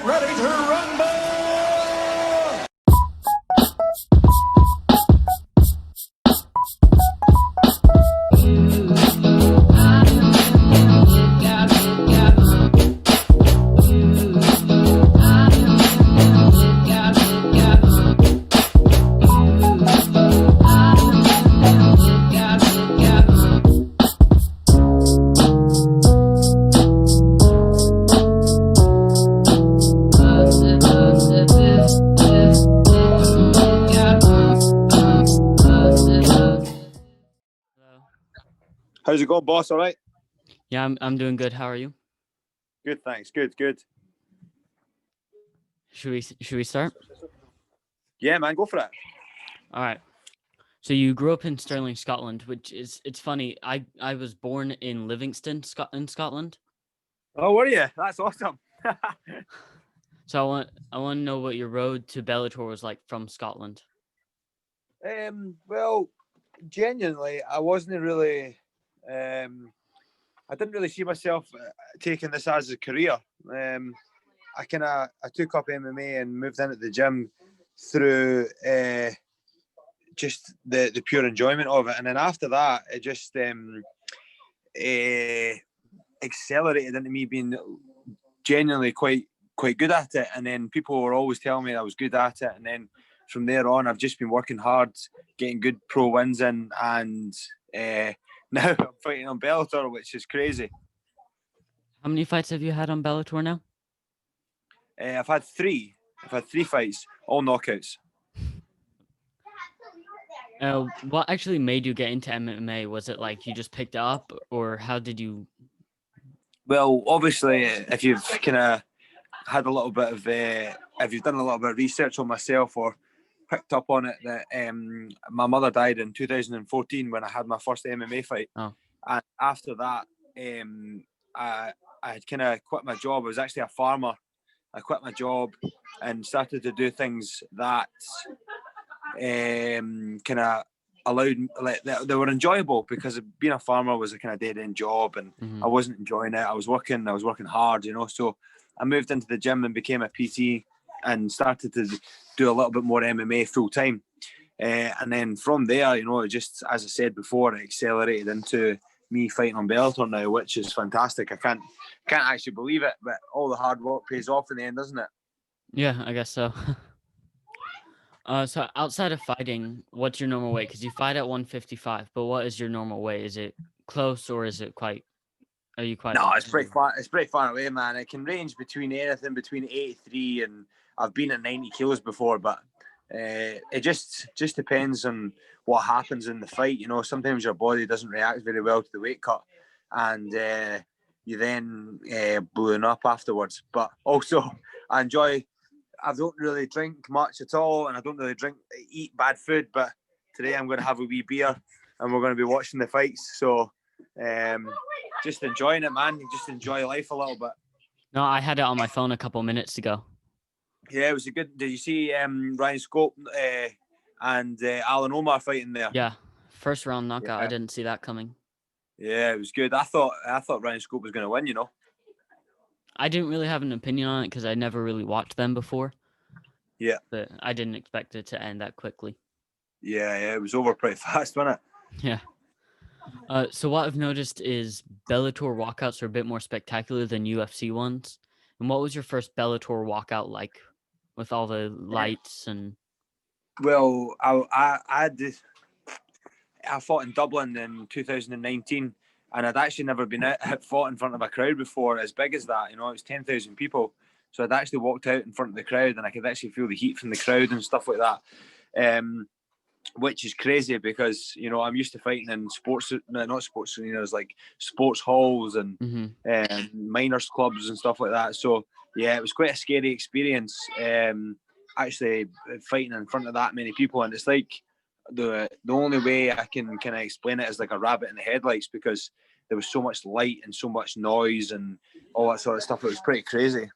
ready to rumble! How's it going, boss? All right? Yeah, I'm doing good. How are you? Good, thanks. Good. Should we start? Yeah, man, go for it. All right. So you grew up in Stirling, Scotland, which it's funny. I was born in Livingston, Scotland. Oh, were you? That's awesome. So I want to know what your road to Bellator was like from Scotland. Well, genuinely, I wasn't really. I didn't really see myself taking this as a career. I took up MMA and moved into the gym through just the pure enjoyment of it, and then after that, it just accelerated into me being genuinely quite good at it. And then people were always telling me I was good at it, and then from there on, I've just been working hard, getting good pro wins in, and now I'm fighting on Bellator, which is crazy. How many fights have you had on Bellator now? I've had three fights, all knockouts. What actually made you get into MMA? Was it like you just picked it up, or how did you? Well, obviously, if you've kind of had a little bit of, if you've done a little bit of research on myself or picked up on it, that my mother died in 2014 when I had my first MMA fight. Oh. And after that, I had kind of quit my job. I was actually a farmer. I quit my job and started to do things that kind of allowed, like, they were enjoyable, because being a farmer was a kind of dead-end job, and I wasn't enjoying it. I was working hard, so I moved into the gym and became a PT and started to do a little bit more MMA full time. And then from there, it just, as I said before, it accelerated into me fighting on Bellator now, which is fantastic. I can't actually believe it, but all the hard work pays off in the end, doesn't it? Yeah, I guess so. So outside of fighting, what's your normal weight? Because you fight at 155, but what is your normal weight? Is it close, or is it quite? Are you quite? No, it's pretty far. It's pretty far away, man. It can range between anything between 83 and I've been at 90 kilos before, but it just depends on what happens in the fight. Sometimes your body doesn't react very well to the weight cut, and you then balloon up afterwards. But also, I don't really drink much at all, and I don't really eat bad food. But today I'm going to have a wee beer, and we're going to be watching the fights. So just enjoying it, man. You just enjoy life a little bit. No, I had it on my phone a couple minutes ago. Yeah, it was a good. Did you see Ryan Scope and Alan Omar fighting there? Yeah, first round knockout. Yeah. I didn't see that coming. Yeah, it was good. I thought Ryan Scope was going to win. I didn't really have an opinion on it because I never really watched them before. Yeah, but I didn't expect it to end that quickly. Yeah, it was over pretty fast, wasn't it? Yeah. So what I've noticed is Bellator walkouts are a bit more spectacular than UFC ones. And what was your first Bellator walkout like, with all the lights and? Well, I fought in Dublin in 2019, and I'd actually never been fought in front of a crowd before as big as that. It was 10,000 people, so I'd actually walked out in front of the crowd, and I could actually feel the heat from the crowd and stuff like that. Which is crazy because I'm used to fighting in not sports arenas, like sports halls and minors clubs and stuff like that. So yeah, it was quite a scary experience, actually fighting in front of that many people. And it's like the only way I can kind of explain it is like a rabbit in the headlights, because there was so much light and so much noise and all that sort of stuff. It was pretty crazy.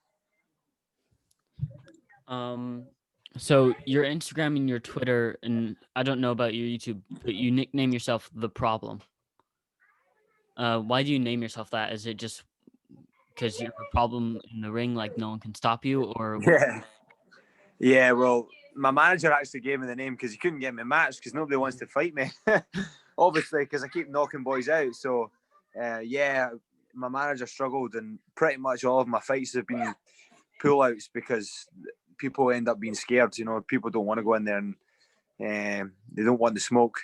So your Instagram and your Twitter, and I don't know about your YouTube, but you nickname yourself The Problem. Why do you name yourself that? Is it just because you're a problem in the ring, like no one can stop you, or Yeah. Well, my manager actually gave me the name because he couldn't get me a match because nobody wants to fight me. Obviously, because I keep knocking boys out. So, my manager struggled, and pretty much all of my fights have been pullouts because people end up being scared. People don't want to go in there, and they don't want the smoke.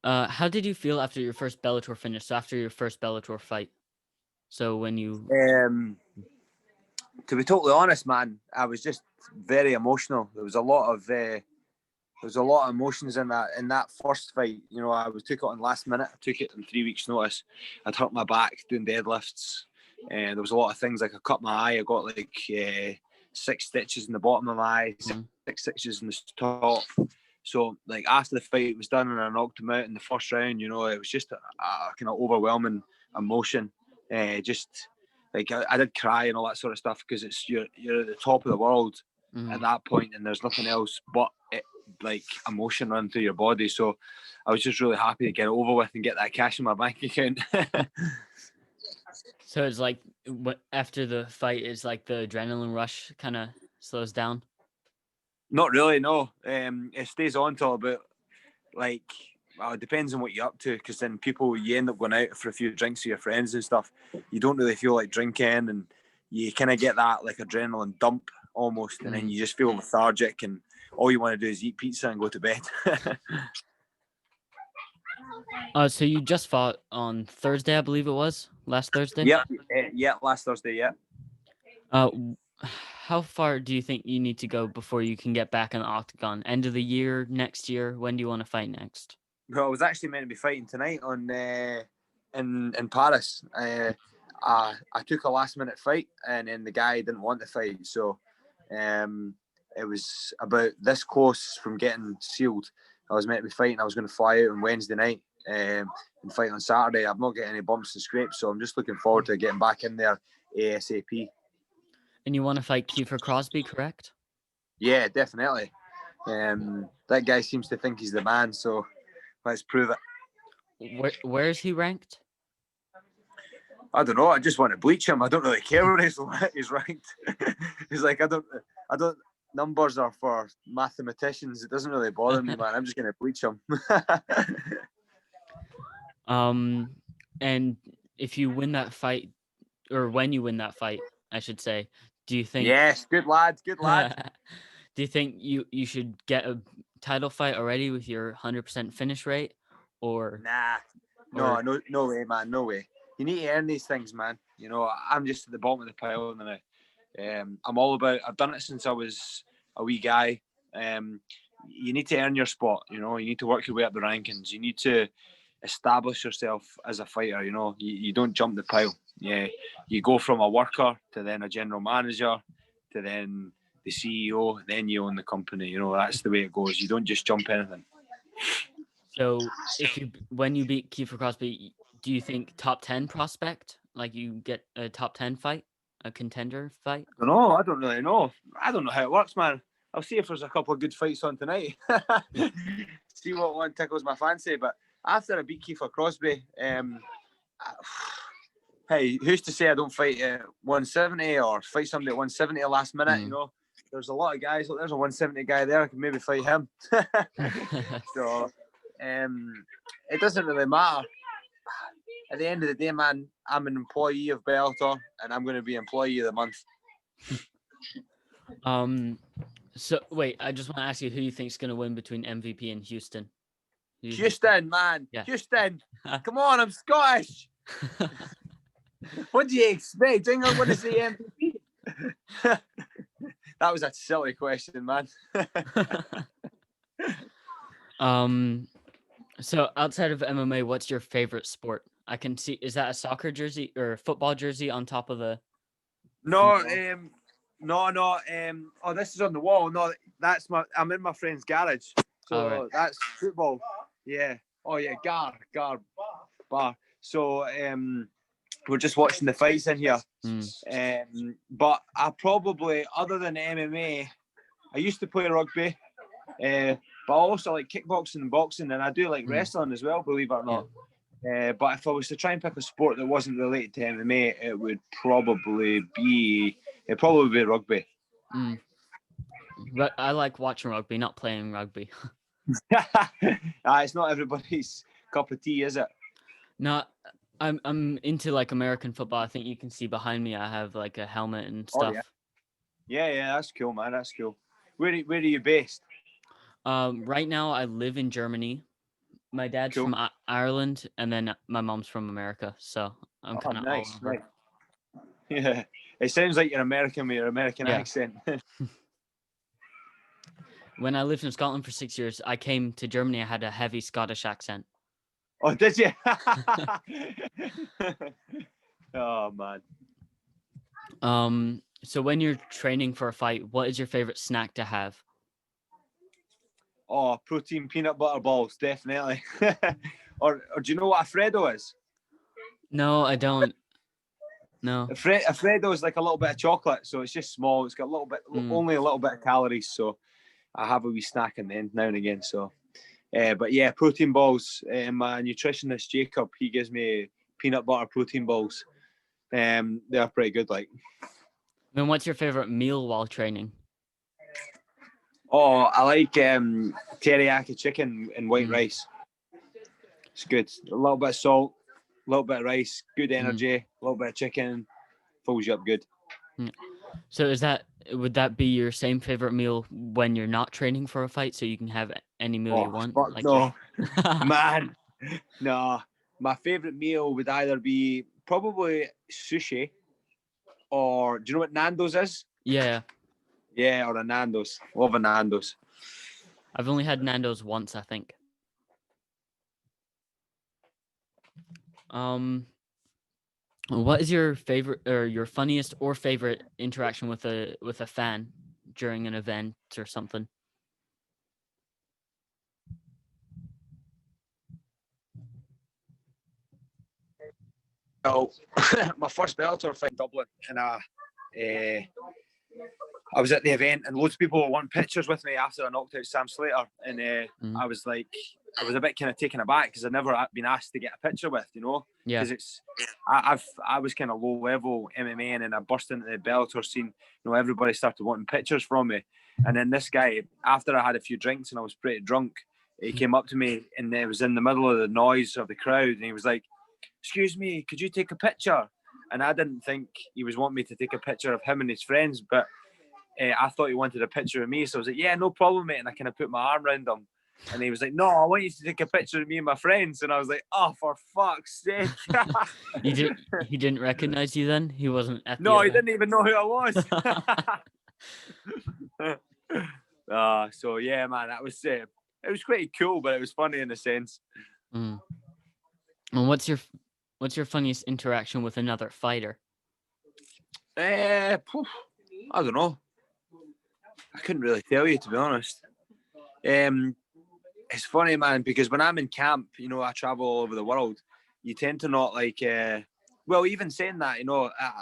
How did you feel after your first Bellator finish? So after your first Bellator fight? So when you to be totally honest, man, I was just very emotional. There was a lot of emotions in that first fight. I took it on last minute. I took it on 3 weeks' notice. I'd hurt my back doing deadlifts, and there was a lot of things like I cut my eye. I got like 6 stitches in the bottom of my eye, 6 stitches in the top. So like after the fight was done and I knocked him out in the first round, it was just a kind of overwhelming emotion. Just like I did cry and all that sort of stuff because you're at the top of the world at that point, and there's nothing else but like emotion running through your body. So I was just really happy to get it over with and get that cash in my bank account. So it's like after the fight, is like the adrenaline rush kind of slows down? Not really, no. It stays on till about it depends on what you're up to, because then you end up going out for a few drinks with your friends and stuff. You don't really feel like drinking, and you kind of get that like adrenaline dump almost, and then you just feel lethargic, and all you want to do is eat pizza and go to bed. So you just fought on Thursday, I believe it was last Thursday. Yeah, last Thursday. Yeah. How far do you think you need to go before you can get back in the octagon? End of the year, next year? When do you want to fight next? Well, I was actually meant to be fighting tonight in Paris. I took a last minute fight, and then the guy didn't want the fight, so it was about this close from getting sealed. I was meant to be fighting. I was going to fly out on Wednesday night and fight on Saturday. I've not got any bumps and scrapes, so I'm just looking forward to getting back in there ASAP. And you want to fight Kiefer Crosby, correct? Yeah, definitely. That guy seems to think he's the man, so let's prove it. Where is he ranked? I don't know. I just want to bleach him. I don't really care where he's ranked. He's like, I don't. Numbers are for mathematicians. It doesn't really bother me, man. I'm just going to bleach him. And if you win that fight, or when you win that fight, I should say, do you think? Yes, good lad. Good lad. Do you think you should get a title fight already with your 100% finish rate, or? Nah, no way, man. No way. You need to earn these things, man. I'm just at the bottom of the pile now. I'm all about. I've done it since I was a wee guy. You need to earn your spot. You need to work your way up the rankings. You need to establish yourself as a fighter. You don't jump the pile. Yeah, you go from a worker to then a general manager to then the CEO, then you own the company. That's the way it goes. You don't just jump anything. So when you beat Kiefer Crosby, do you think top 10 prospect? Like you get a top 10 fight, a contender fight? I don't know. I don't really know. I don't know how it works, man. I'll see if there's a couple of good fights on tonight. See what one tickles my fancy. But after I beat Kiefer Crosby, hey, who's to say I don't fight at 170 or fight somebody at 170 at last minute? There's a lot of guys. There's a 170 guy there. I can maybe fight him. So it doesn't really matter. At the end of the day, man, I'm an employee of Bellator, and I'm going to be employee of the month. So wait, I just want to ask you who you think is going to win between MVP and Houston. Houston, man. Yeah. Houston. Come on, I'm Scottish. What do you expect? England want to see MVP? That was a silly question, man. So outside of MMA, what's your favorite sport? I can see, is that a soccer jersey or a football jersey on top of the? No. Oh, this is on the wall. No, I'm in my friend's garage. So right. That's football. Yeah. Oh yeah, Gar bar. So we're just watching the fights in here. But I probably, other than MMA, I used to play rugby. But I also like kickboxing and boxing, and I do like wrestling as well, believe it or not. But if I was to try and pick a sport that wasn't related to MMA, it would probably be rugby. Mm. But I like watching rugby, not playing rugby. It's not everybody's cup of tea, is it? No, I'm into like American football. I think you can see behind me I have like a helmet and stuff. Oh, yeah, that's cool, man. That's cool. Where are you based? Right now I live in Germany. My dad's Cool. from Ireland, and then my mom's from America. So I'm kind of all over. Nice. Yeah, it sounds like you're American with your American accent. When I lived in Scotland for 6 years, I came to Germany. I had a heavy Scottish accent. Oh, did you? Oh, man. So when you're training for a fight, what is your favorite snack to have? Oh, protein peanut butter balls, definitely. or do you know what a Freddo is? No, I don't. No. A Freddo is like a little bit of chocolate, so it's just small. It's got a little bit, only a little bit of calories. So I have a wee snack in the end now and again. So, but yeah, protein balls. My nutritionist Jacob, he gives me peanut butter protein balls. They're pretty good. Like. Then what's your favorite meal while training? Oh, I like teriyaki chicken and white rice. It's good. A little bit of salt, a little bit of rice, good energy, a little bit of chicken, fills you up good. So would that be your same favorite meal when you're not training for a fight, so you can have any meal you want? Fuck no. Man, no. My favorite meal would either be probably sushi, or do you know what Nando's is? Yeah. Yeah, or a Nando's. Love a Nando's. I've only had Nando's once, I think. What is your favorite or your funniest or favorite interaction with a fan during an event or something? So, my first Bellator fight in Dublin, and I was at the event, and loads of people were wanting pictures with me after I knocked out Sam Slater, and I was a bit kind of taken aback because I'd never been asked to get a picture with, Yeah. Because I was kind of low level MMA, and then I burst into the Bellator scene. Everybody started wanting pictures from me, and then this guy, after I had a few drinks and I was pretty drunk, he came up to me, and it was in the middle of the noise of the crowd, and he was like, "Excuse me, could you take a picture?" And I didn't think he was wanting me to take a picture of him and his friends, but I thought he wanted a picture of me. So I was like, "Yeah, no problem, mate." And I kind of put my arm around him. And he was like, "No, I want you to take a picture of me and my friends." And I was like, "Oh, for fuck's sake." He didn't recognize you then? He wasn't at the No, he event? didn't even know who I was. So yeah, man, that was it was pretty cool, but it was funny in a sense. And what's your funniest interaction with another fighter? I don't know. I couldn't really tell you, to be honest. It's funny, man, because when I'm in camp, I travel all over the world. You tend to not like. Well, even saying that,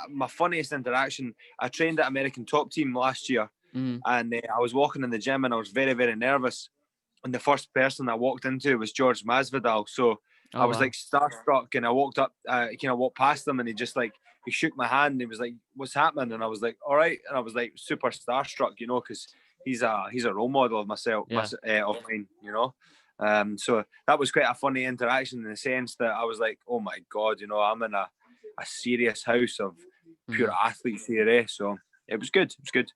my funniest interaction. I trained at American Top Team last year, and I was walking in the gym, and I was very, very nervous. And the first person I walked into was George Masvidal. So I was like starstruck, and I walked up, walked past him, and he shook my hand. And he was like, "What's happening?" And I was like, "All right." And I was like super starstruck, because he's a role model of myself, of mine, so that was quite a funny interaction in the sense that I was like, "Oh my God," I'm in a serious house of pure athletes here, so it was good. It was good.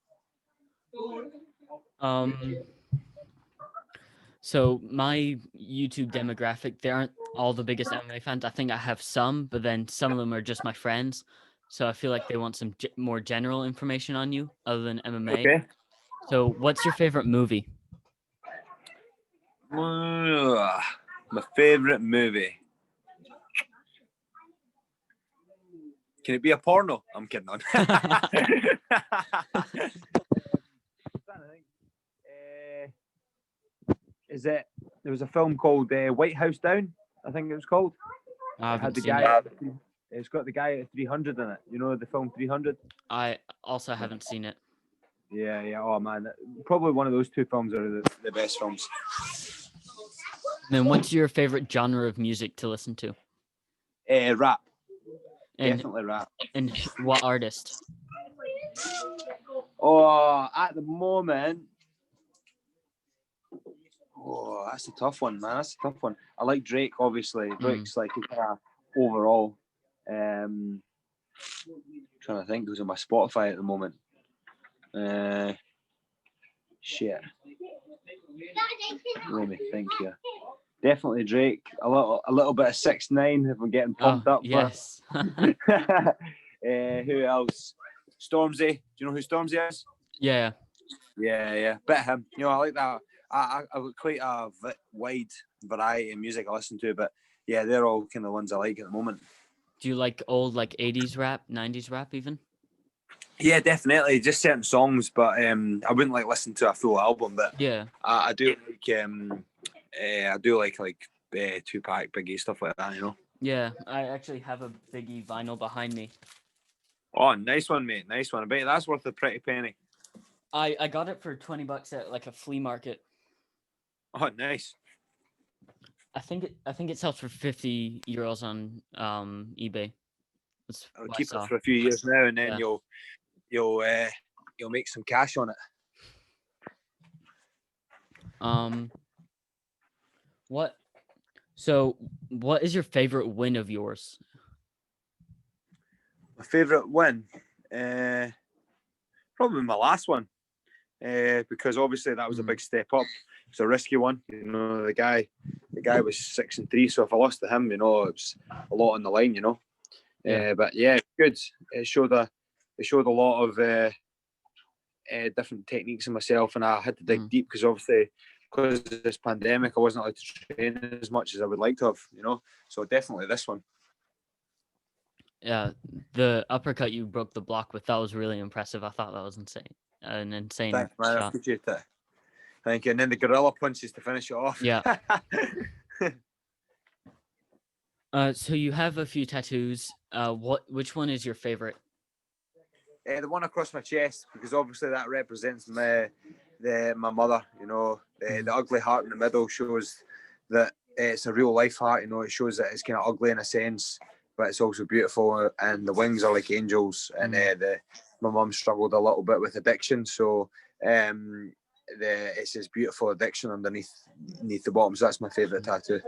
So my YouTube demographic, they aren't all the biggest MMA fans. I think I have some, but then some of them are just my friends. So I feel like they want some more general information on you other than MMA. Okay. So what's your favorite movie? My favorite movie. Can it be a porno? I'm kidding on. There was a film called White House Down, I think it was called. It's got the guy at 300 in it. The film 300? I also haven't seen it. Yeah. Oh, man. Probably one of those two films are the best films. Then what's your favorite genre of music to listen to? Rap. And Definitely rap. and what artist? Oh, at the moment, that's a tough one, man. That's a tough one. I like Drake, obviously. Drake's like overall. Trying to think who's on my Spotify at the moment. Shit. Let me think here. Definitely Drake. A little bit of 6ix9ine if I'm getting pumped up. Yes. Who else? Stormzy. Do you know who Stormzy is? Yeah. Yeah. Bit of him. I like that. I've got quite a wide variety of music I listen to, but yeah, they're all kind of ones I like at the moment. Do you like old 80s rap, 90s rap even? Yeah, definitely. Just certain songs, but I wouldn't listen to a full album. But yeah, I do like Tupac, Biggie, stuff like that. Yeah, I actually have a Biggie vinyl behind me. Oh, nice one, mate. Nice one. I bet that's worth a pretty penny. I got it for $20 at a flea market. Oh, nice. I think it sells for €50 on eBay. I'll keep it for a few years now, and then you'll make some cash on it. What is your favorite win of yours? My favorite win, probably my last one, because obviously that was a big step up. It's a risky one. The guy was 6-3, so if I lost to him, it was a lot on the line. But yeah, good. It showed a lot of different techniques in myself, and I had to dig deep because obviously, because of this pandemic, I wasn't allowed to train as much as I would like to have. So definitely this one. Yeah, the uppercut you broke the block with, that was really impressive. I thought that was insane. An insane Thanks, man. shot. I appreciate it. Thank you. And then the gorilla punches to finish it off. Yeah. So you have a few tattoos. Which one is your favorite? The one across my chest, because obviously that represents my mother. The ugly heart in the middle shows that it's a real life heart. It shows that it's kind of ugly in a sense, but it's also beautiful. And the wings are like angels. And my mum struggled a little bit with addiction, so it's this beautiful addiction underneath the bottom. So that's my favorite tattoo.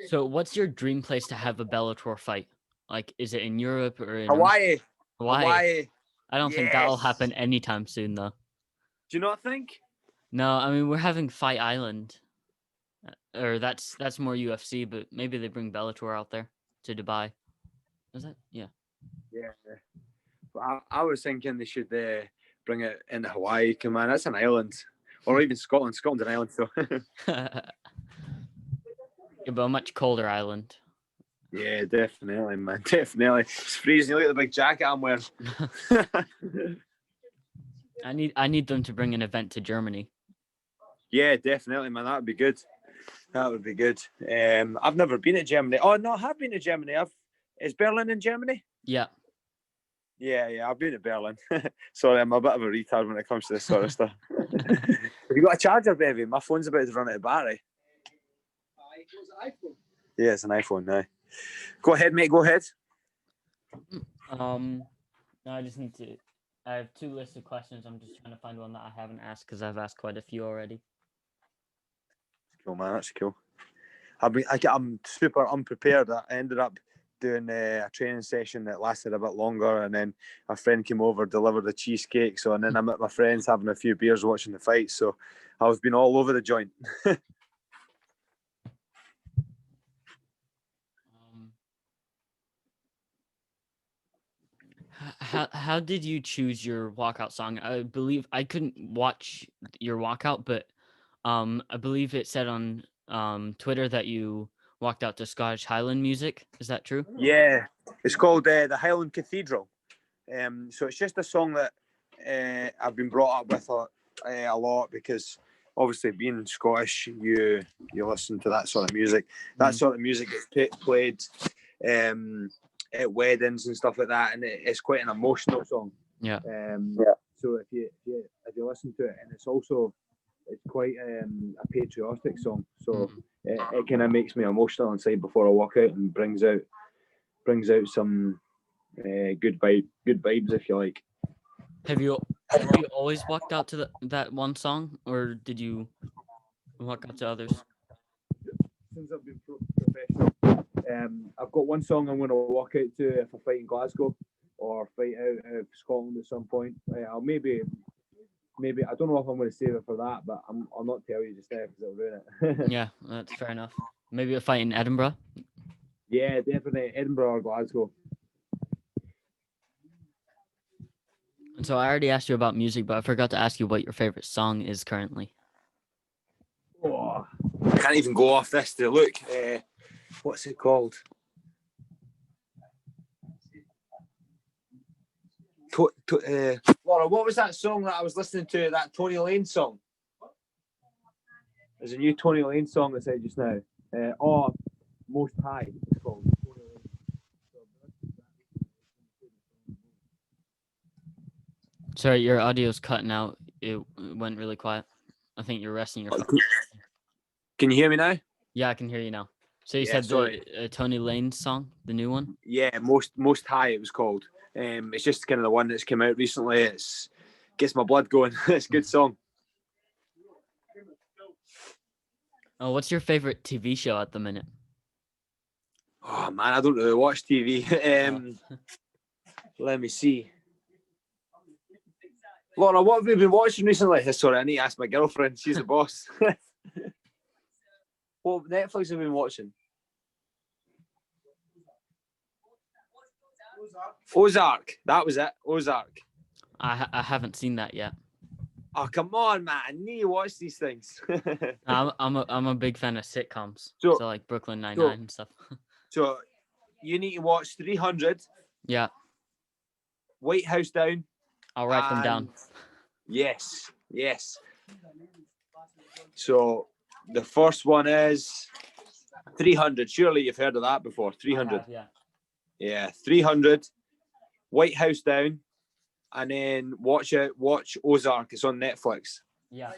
So what's your dream place to have a Bellator fight? Is it in Europe or in Hawaii? Hawaii. I don't think that'll happen anytime soon, though. Do you not think? No, I mean, we're having Fight Island, or that's more UFC, but maybe they bring Bellator out there to Dubai. Is that? Yeah. But I was thinking they should bring it into Hawaii. Come on, that's an island, or even Scotland. Scotland's an island, so. Yeah, but a much colder island. Yeah, definitely, man. Definitely. It's freezing. Look at the big jacket I'm wearing. I need them to bring an event to Germany. Yeah, definitely, man. That would be good. That would be good. I've never been to Germany. Oh no, I have been to Germany. Is Berlin in Germany? Yeah. Yeah, I've been to Berlin. Sorry, I'm a bit of a retard when it comes to this sort of stuff. Have you got a charger, baby? My phone's about to run out of battery. It's an iPhone. Yeah, it's an iPhone now. Go ahead, mate. Go ahead. No, I just need to. I have 2 lists of questions. I'm just trying to find one that I haven't asked because I've asked quite a few already. Cool, man. That's cool. I'm super unprepared. I ended up doing a training session that lasted a bit longer, and then a friend came over, delivered a cheesecake. So, and then I'm at my friends having a few beers, watching the fight. So, I've been all over the joint. How did you choose your walkout song? I believe I couldn't watch your walkout, but I believe it said on Twitter that you walked out to Scottish Highland music. Is that true? Yeah, it's called the Highland Cathedral. So it's just a song that I've been brought up with a lot, because obviously being Scottish, you listen to that sort of music. That sort of music gets played at weddings and stuff like that, and it's quite an emotional song. Yeah. So if you listen to it, and it's also quite a patriotic song, so it kind of makes me emotional inside before I walk out, and brings out some good vibes, if you like. Have you always walked out to that one song, or did you walk out to others? Since I've been professional, I've got one song I'm going to walk out to if I fight in Glasgow or fight out of Scotland at some point. I'll maybe I don't know if I'm going to save it for that, but I'll not tell you just now because it'll ruin it. Yeah, that's fair enough. Maybe a fight in Edinburgh. Yeah, definitely Edinburgh or Glasgow. And so I already asked you about music, but I forgot to ask you what your favorite song is currently. Oh, I can't even go off this to look. What's it called? Laura, what was that song that I was listening to? That Tony Lane song. There's a new Tony Lane song that's out just now. Most High. It's called. Sorry, your audio's cutting out. It went really quiet. I think you're resting your phone. Can you hear me now? Yeah, I can hear you now. So you said the Tony Lane song, the new one? Yeah, most High it was called. It's just kind of the one that's come out recently. It's gets my blood going. It's a good song. Oh, what's your favorite TV show at the minute? Oh man, I don't really watch TV. Let me see. Laura, what have you been watching recently? Sorry, I need to ask my girlfriend. She's the boss. What Netflix have you been watching? Ozark. That was it. Ozark. I haven't seen that yet. Oh come on, man! I need to watch these things. I'm a big fan of sitcoms. So like Brooklyn Nine-Nine and stuff. So you need to watch 300. Yeah. White House Down. I'll write them down. Yes. So the first one is 300. Surely you've heard of that before. 300. Yeah, 300. White House Down, and then watch Ozark. It's on Netflix. Yeah.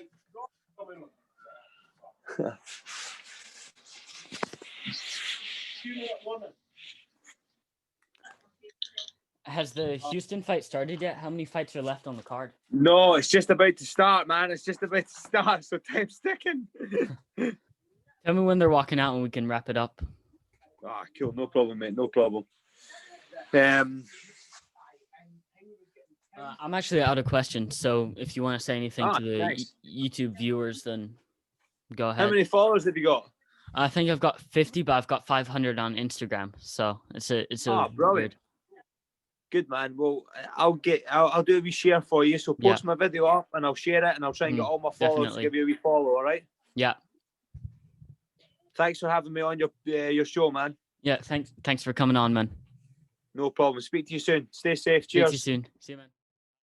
Has the Houston fight started yet? How many fights are left on the card? No, it's just about to start, man. It's just about to start, so time's ticking. Tell me when they're walking out and we can wrap it up. Ah, cool. No problem, mate. No problem. I'm actually out of questions, so if you want to say anything to the YouTube viewers, then go ahead. How many followers have you got? I think I've got 50, but I've got 500 on Instagram, so it's a brilliant. Good man. Well, I'll do a wee share for you. So post my video up, and I'll share it, and I'll try and get all my followers to give you a wee follow. All right? Yeah. Thanks for having me on your show, man. Yeah. Thanks for coming on, man. No problem. Speak to you soon. Stay safe. Cheers. Speak to you soon. See you, man.